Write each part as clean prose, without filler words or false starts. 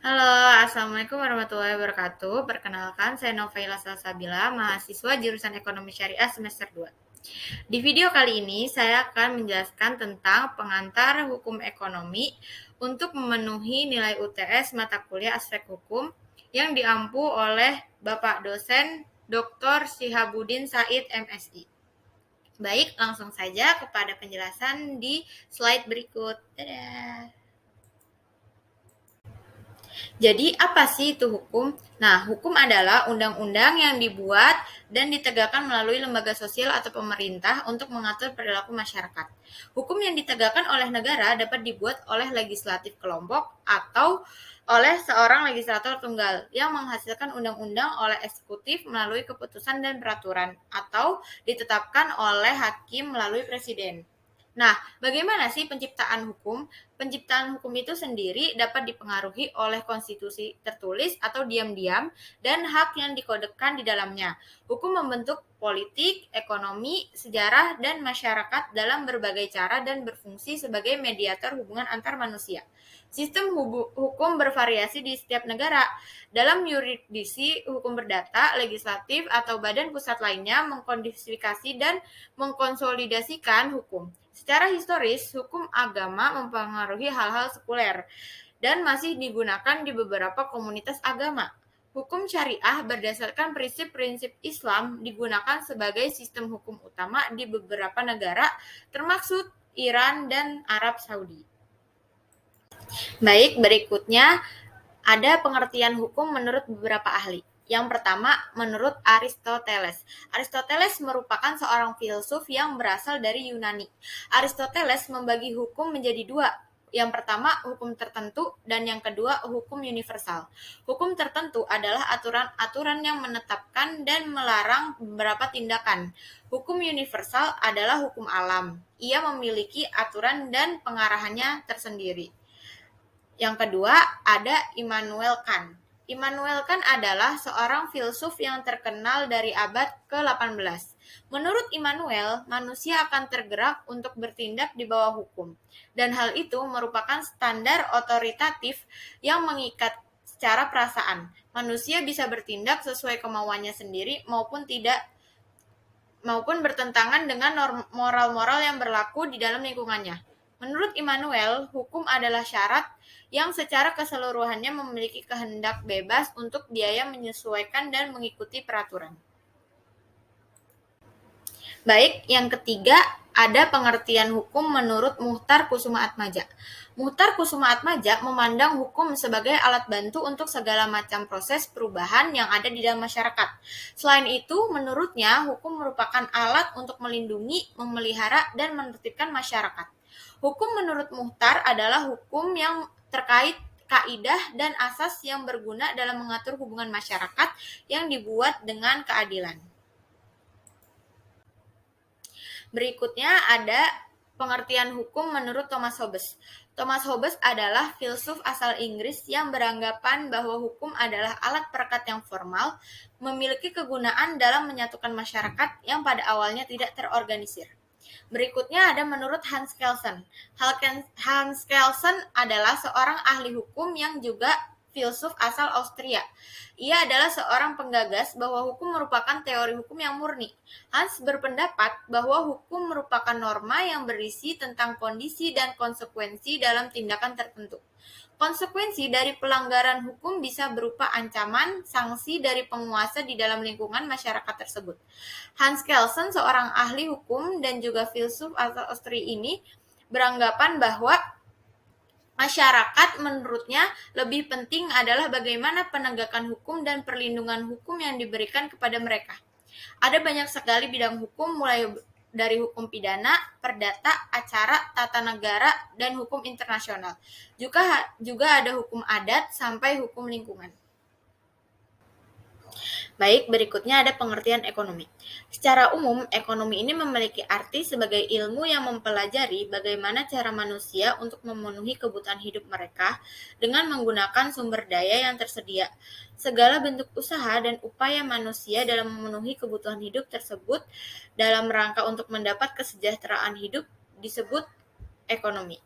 Halo, Assalamualaikum warahmatullahi wabarakatuh. Perkenalkan, saya Novaila Salsabila, mahasiswa jurusan Ekonomi Syariah semester 2. Di video kali ini, saya akan menjelaskan tentang pengantar hukum ekonomi untuk memenuhi nilai UTS mata kuliah aspek hukum yang diampu oleh Bapak dosen Dr. Syihabudin Said MSI. Baik, langsung saja kepada penjelasan di slide berikut. Dadah. Jadi apa sih itu hukum? Nah, hukum adalah undang-undang yang dibuat dan ditegakkan melalui lembaga sosial atau pemerintah untuk mengatur perilaku masyarakat. Hukum yang ditegakkan oleh negara dapat dibuat oleh legislatif kelompok atau oleh seorang legislator tunggal yang menghasilkan undang-undang oleh eksekutif melalui keputusan dan peraturan atau ditetapkan oleh hakim melalui presiden. Nah, bagaimana sih penciptaan hukum? Penciptaan hukum itu sendiri dapat dipengaruhi oleh konstitusi tertulis atau diam-diam dan hak yang dikodekan di dalamnya. Hukum membentuk politik, ekonomi, sejarah, dan masyarakat dalam berbagai cara dan berfungsi sebagai mediator hubungan antar manusia. Sistem hukum bervariasi di setiap negara. Dalam yurisdiksi hukum perdata, legislatif, atau badan pusat lainnya mengkodifikasi dan mengkonsolidasikan hukum. Secara historis, hukum agama mempengaruhi hal-hal sekuler dan masih digunakan di beberapa komunitas agama. Hukum syariah berdasarkan prinsip-prinsip Islam digunakan sebagai sistem hukum utama di beberapa negara, termasuk Iran dan Arab Saudi. Baik, berikutnya ada pengertian hukum menurut beberapa ahli. Yang pertama, menurut Aristoteles. Aristoteles merupakan seorang filsuf yang berasal dari Yunani. Aristoteles membagi hukum menjadi dua. Yang pertama, hukum tertentu, dan yang kedua, hukum universal. Hukum tertentu adalah aturan-aturan yang menetapkan dan melarang beberapa tindakan. Hukum universal adalah hukum alam. Ia memiliki aturan dan pengarahannya tersendiri. Yang kedua, ada Immanuel Kant. Immanuel Kant adalah seorang filsuf yang terkenal dari abad ke-18. Menurut Immanuel, manusia akan tergerak untuk bertindak di bawah hukum, dan hal itu merupakan standar otoritatif yang mengikat secara perasaan. Manusia bisa bertindak sesuai kemauannya sendiri maupun bertentangan dengan moral-moral yang berlaku di dalam lingkungannya. Menurut Immanuel, hukum adalah syarat yang secara keseluruhannya memiliki kehendak bebas untuk biaya menyesuaikan dan mengikuti peraturan. Baik, yang ketiga ada pengertian hukum menurut Muhtar Kusumaatmadja. Muhtar Kusumaatmadja memandang hukum sebagai alat bantu untuk segala macam proses perubahan yang ada di dalam masyarakat. Selain itu, menurutnya hukum merupakan alat untuk melindungi, memelihara, dan menertibkan masyarakat. Hukum menurut Muhtar adalah hukum yang terkait kaidah dan asas yang berguna dalam mengatur hubungan masyarakat yang dibuat dengan keadilan. Berikutnya ada pengertian hukum menurut Thomas Hobbes. Thomas Hobbes adalah filsuf asal Inggris yang beranggapan bahwa hukum adalah alat perekat yang formal, memiliki kegunaan dalam menyatukan masyarakat yang pada awalnya tidak terorganisir. Berikutnya ada menurut Hans Kelsen. Hans Kelsen adalah seorang ahli hukum yang juga filsuf asal Austria. Ia adalah seorang penggagas bahwa hukum merupakan teori hukum yang murni. Hans berpendapat bahwa hukum merupakan norma yang berisi tentang kondisi dan konsekuensi dalam tindakan tertentu. Konsekuensi dari pelanggaran hukum bisa berupa ancaman, sanksi dari penguasa di dalam lingkungan masyarakat tersebut. Hans Kelsen, seorang ahli hukum dan juga filsuf asal Austria ini, beranggapan bahwa masyarakat menurutnya lebih penting adalah bagaimana penegakan hukum dan perlindungan hukum yang diberikan kepada mereka. Ada banyak sekali bidang hukum mulai dari hukum pidana, perdata, acara, tata negara, dan hukum internasional. Juga ada hukum adat sampai hukum lingkungan. Baik, berikutnya ada pengertian ekonomi. Secara umum, ekonomi ini memiliki arti sebagai ilmu yang mempelajari bagaimana cara manusia untuk memenuhi kebutuhan hidup mereka dengan menggunakan sumber daya yang tersedia. Segala bentuk usaha dan upaya manusia dalam memenuhi kebutuhan hidup tersebut dalam rangka untuk mendapat kesejahteraan hidup disebut ekonomi.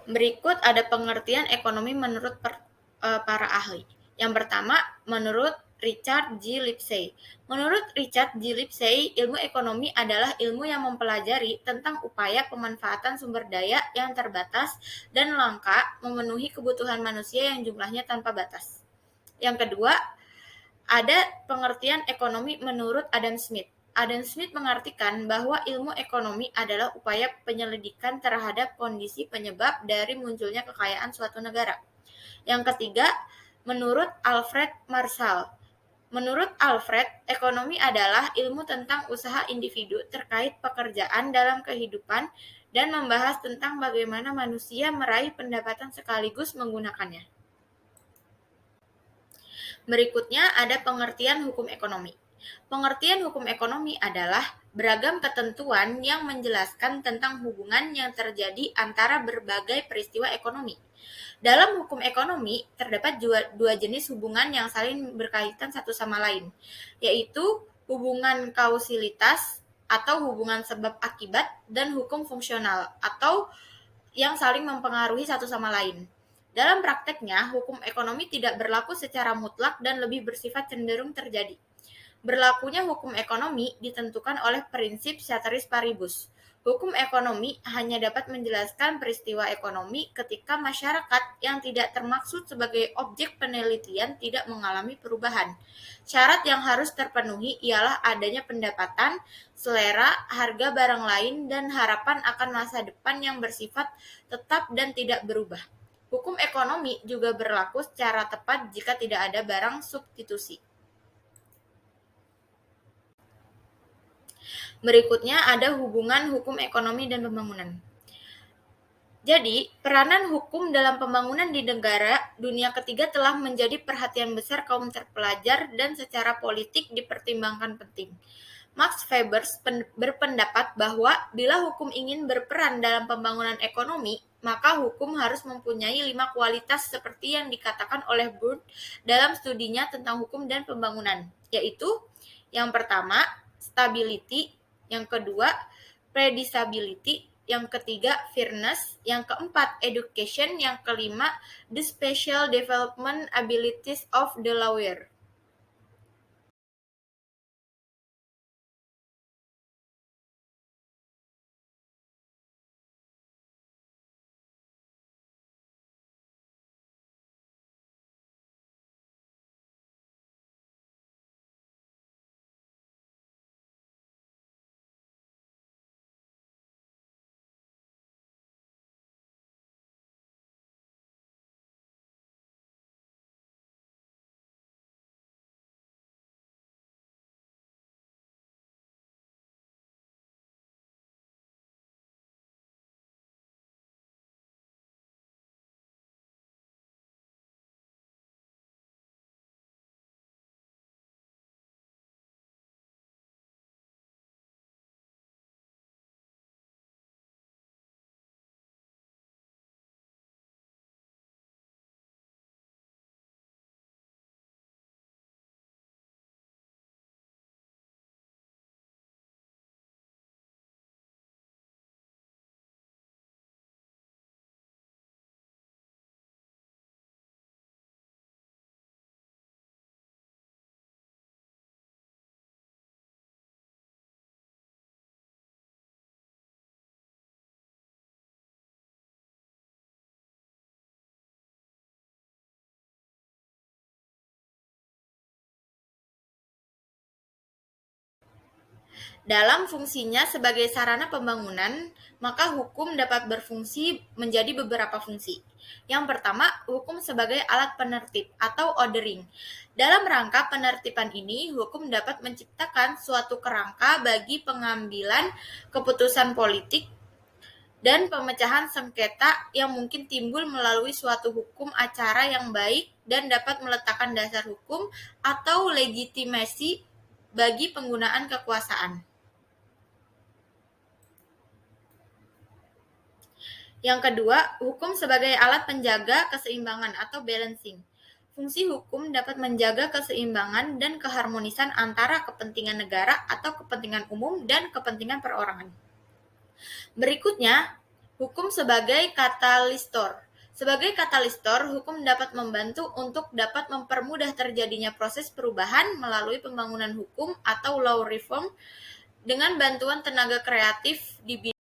Berikut ada pengertian ekonomi menurut para ahli. Yang pertama, menurut Richard G. Lipsey. Menurut Richard G. Lipsey, ilmu ekonomi adalah ilmu yang mempelajari tentang upaya pemanfaatan sumber daya yang terbatas dan langka memenuhi kebutuhan manusia yang jumlahnya tanpa batas. Yang kedua, ada pengertian ekonomi menurut Adam Smith. Adam Smith mengartikan bahwa ilmu ekonomi adalah upaya penyelidikan terhadap kondisi penyebab dari munculnya kekayaan suatu negara. Yang ketiga, menurut Alfred Marshall. Menurut Alfred, ekonomi adalah ilmu tentang usaha individu terkait pekerjaan dalam kehidupan dan membahas tentang bagaimana manusia meraih pendapatan sekaligus menggunakannya. Berikutnya ada pengertian hukum ekonomi. Pengertian hukum ekonomi adalah beragam ketentuan yang menjelaskan tentang hubungan yang terjadi antara berbagai peristiwa ekonomi. Dalam hukum ekonomi, terdapat dua jenis hubungan yang saling berkaitan satu sama lain, yaitu hubungan kausalitas atau hubungan sebab akibat dan hukum fungsional atau yang saling mempengaruhi satu sama lain. Dalam prakteknya, hukum ekonomi tidak berlaku secara mutlak dan lebih bersifat cenderung terjadi. Berlakunya hukum ekonomi ditentukan oleh prinsip ceteris paribus. Hukum ekonomi hanya dapat menjelaskan peristiwa ekonomi ketika masyarakat yang tidak termaksud sebagai objek penelitian tidak mengalami perubahan. Syarat yang harus terpenuhi ialah adanya pendapatan, selera, harga barang lain, dan harapan akan masa depan yang bersifat tetap dan tidak berubah. Hukum ekonomi juga berlaku secara tepat jika tidak ada barang substitusi. Berikutnya ada hubungan hukum ekonomi dan pembangunan. Jadi, peranan hukum dalam pembangunan di negara dunia ketiga telah menjadi perhatian besar kaum terpelajar dan secara politik dipertimbangkan penting. Max Weber berpendapat bahwa bila hukum ingin berperan dalam pembangunan ekonomi, maka hukum harus mempunyai 5 kualitas seperti yang dikatakan oleh Burt dalam studinya tentang hukum dan pembangunan, yaitu yang pertama, stability, yang kedua, predictability, yang ketiga, fairness, yang keempat, education, yang kelima, the special development abilities of the lawyer. Dalam fungsinya sebagai sarana pembangunan, maka hukum dapat berfungsi menjadi beberapa fungsi. Yang pertama, hukum sebagai alat penertib atau ordering. Dalam rangka penertiban ini, hukum dapat menciptakan suatu kerangka bagi pengambilan keputusan politik dan pemecahan sengketa yang mungkin timbul melalui suatu hukum acara yang baik dan dapat meletakkan dasar hukum atau legitimasi bagi penggunaan kekuasaan. Yang kedua, hukum sebagai alat penjaga keseimbangan atau balancing. Fungsi hukum dapat menjaga keseimbangan dan keharmonisan antara kepentingan negara atau kepentingan umum dan kepentingan perorangan. Berikutnya, Hukum sebagai katalistor. Sebagai katalistor, hukum dapat membantu untuk dapat mempermudah terjadinya proses perubahan melalui pembangunan hukum atau law reform dengan bantuan tenaga kreatif di bidang.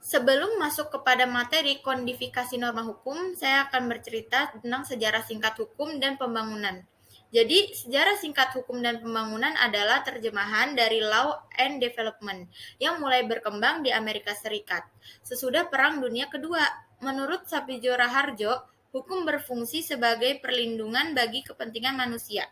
Sebelum masuk kepada materi kodifikasi norma hukum, saya akan bercerita tentang sejarah singkat hukum dan pembangunan. Jadi, sejarah singkat hukum dan pembangunan adalah terjemahan dari Law and Development yang mulai berkembang di Amerika Serikat sesudah Perang Dunia Kedua. Menurut Sapijora Raharjo, hukum berfungsi sebagai perlindungan bagi kepentingan manusia.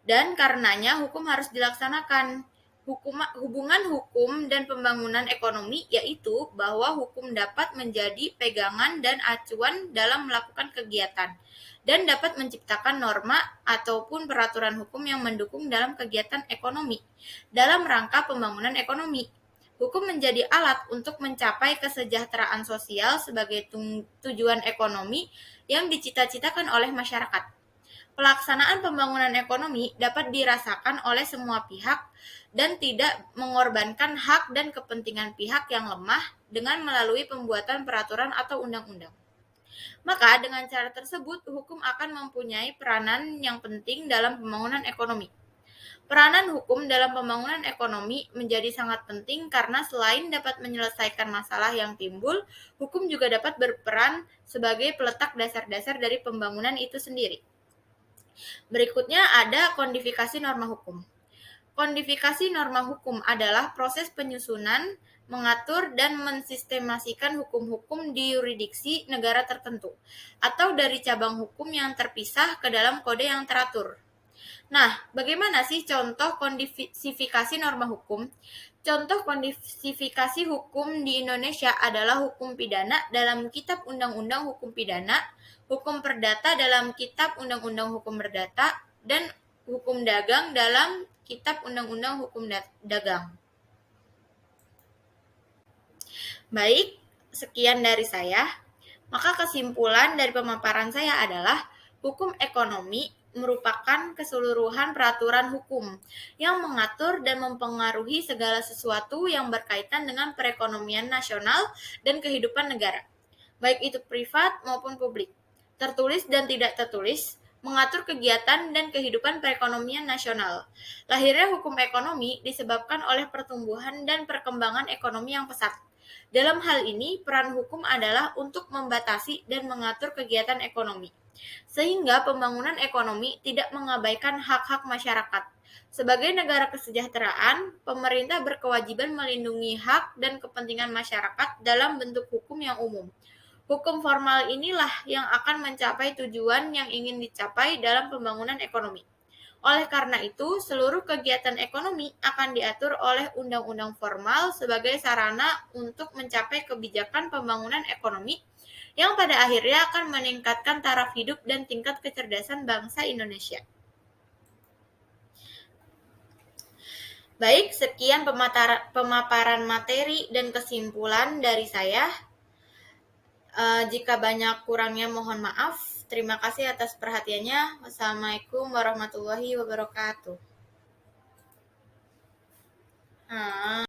Dan karenanya hukum harus dilaksanakan. Hubungan hukum dan pembangunan ekonomi yaitu bahwa hukum dapat menjadi pegangan dan acuan dalam melakukan kegiatan dan dapat menciptakan norma ataupun peraturan hukum yang mendukung dalam kegiatan ekonomi dalam rangka pembangunan ekonomi. Hukum menjadi alat untuk mencapai kesejahteraan sosial sebagai tujuan ekonomi yang dicita-citakan oleh masyarakat. Pelaksanaan pembangunan ekonomi dapat dirasakan oleh semua pihak dan tidak mengorbankan hak dan kepentingan pihak yang lemah dengan melalui pembuatan peraturan atau undang-undang. Maka dengan cara tersebut, hukum akan mempunyai peranan yang penting dalam pembangunan ekonomi. Peranan hukum dalam pembangunan ekonomi menjadi sangat penting karena selain dapat menyelesaikan masalah yang timbul, hukum juga dapat berperan sebagai peletak dasar-dasar dari pembangunan itu sendiri. Berikutnya ada kodifikasi norma hukum. Kodifikasi norma hukum adalah proses penyusunan, mengatur, dan mensistemasikan hukum-hukum di yurisdiksi negara tertentu, atau dari cabang hukum yang terpisah ke dalam kode yang teratur. Nah, bagaimana sih contoh kodifikasi norma hukum? Contoh kodifikasi hukum di Indonesia adalah hukum pidana dalam Kitab Undang-Undang Hukum Pidana, hukum perdata dalam Kitab Undang-Undang Hukum Perdata, dan hukum dagang dalam Kitab Undang-Undang Hukum Dagang. Baik, sekian dari saya. Maka kesimpulan dari pemaparan saya adalah hukum ekonomi merupakan keseluruhan peraturan hukum yang mengatur dan mempengaruhi segala sesuatu yang berkaitan dengan perekonomian nasional dan kehidupan negara, baik itu privat maupun publik, tertulis dan tidak tertulis, mengatur kegiatan dan kehidupan perekonomian nasional. Lahirnya hukum ekonomi disebabkan oleh pertumbuhan dan perkembangan ekonomi yang pesat. Dalam hal ini, peran hukum adalah untuk membatasi dan mengatur kegiatan ekonomi, sehingga pembangunan ekonomi tidak mengabaikan hak-hak masyarakat. Sebagai negara kesejahteraan, pemerintah berkewajiban melindungi hak dan kepentingan masyarakat dalam bentuk hukum yang umum. Hukum formal inilah yang akan mencapai tujuan yang ingin dicapai dalam pembangunan ekonomi. Oleh karena itu, seluruh kegiatan ekonomi akan diatur oleh undang-undang formal sebagai sarana untuk mencapai kebijakan pembangunan ekonomi yang pada akhirnya akan meningkatkan taraf hidup dan tingkat kecerdasan bangsa Indonesia. Baik, sekian pemaparan materi dan kesimpulan dari saya. Jika banyak kurangnya mohon maaf. Terima kasih atas perhatiannya. Wassalamualaikum warahmatullahi wabarakatuh.